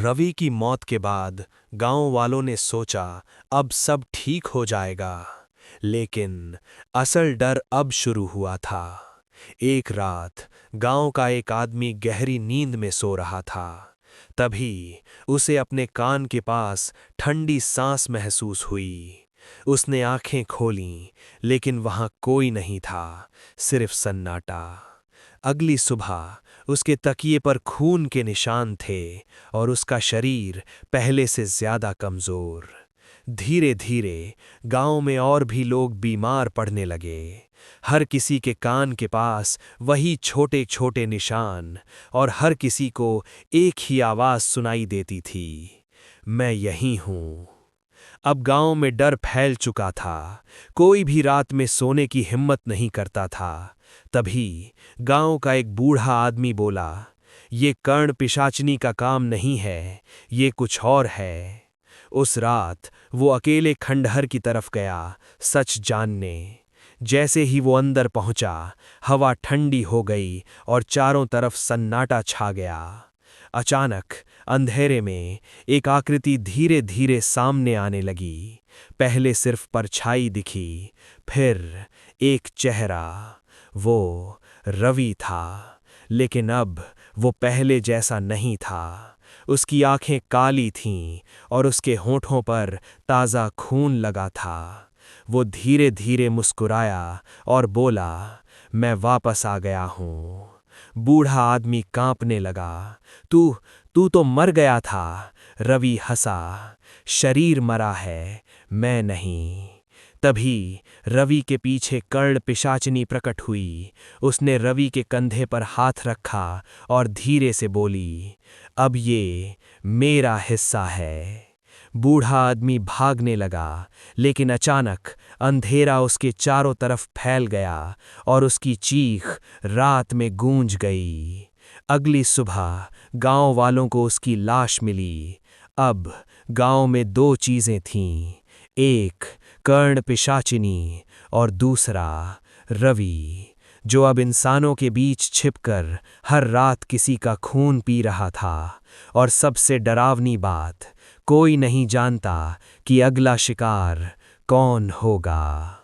रवि की मौत के बाद गांव वालों ने सोचा अब सब ठीक हो जाएगा, लेकिन असल डर अब शुरू हुआ था। एक रात गांव का एक आदमी गहरी नींद में सो रहा था। तभी उसे अपने कान के पास ठंडी सांस महसूस हुई। उसने आंखें खोलीं, लेकिन वहां कोई नहीं था, सिर्फ सन्नाटा। अगली सुबह उसके तकिए पर खून के निशान थे और उसका शरीर पहले से ज्यादा कमजोर। धीरे धीरे गांव में और भी लोग बीमार पड़ने लगे। हर किसी के कान के पास वही छोटे छोटे निशान और हर किसी को एक ही आवाज सुनाई देती थी, मैं यहीं हूं। अब गांव में डर फैल चुका था। कोई भी रात में सोने की हिम्मत नहीं करता था। तभी गांव का एक बूढ़ा आदमी बोला, ये कर्ण पिशाचनी का काम नहीं है, ये कुछ और है। उस रात वो अकेले खंडहर की तरफ गया, सच जानने। जैसे ही वो अंदर पहुंचा, हवा ठंडी हो गई और चारों तरफ सन्नाटा छा गया। अचानक अंधेरे में एक आकृति धीरे धीरे सामने आने लगी। पहले सिर्फ परछाई दिखी, फिर एक चेहरा। वो रवि था, लेकिन अब वो पहले जैसा नहीं था। उसकी आंखें काली थीं और उसके होंठों पर ताज़ा खून लगा था। वो धीरे धीरे मुस्कुराया और बोला, मैं वापस आ गया हूँ। बूढ़ा आदमी कांपने लगा। तू तू तो मर गया था। रवि हंसा, शरीर मरा है, मैं नहीं। तभी रवि के पीछे कर्ण पिशाचिनी प्रकट हुई। उसने रवि के कंधे पर हाथ रखा और धीरे से बोली, अब ये मेरा हिस्सा है। बूढ़ा आदमी भागने लगा, लेकिन अचानक अंधेरा उसके चारों तरफ फैल गया और उसकी चीख रात में गूंज गई। अगली सुबह गांव वालों को उसकी लाश मिली। अब गांव में दो चीजें थीं, एक कर्ण पिशाचिनी और दूसरा रवि, जो अब इंसानों के बीच छिपकर हर रात किसी का खून पी रहा था। और सबसे डरावनी बात, कोई नहीं जानता कि अगला शिकार कौन होगा।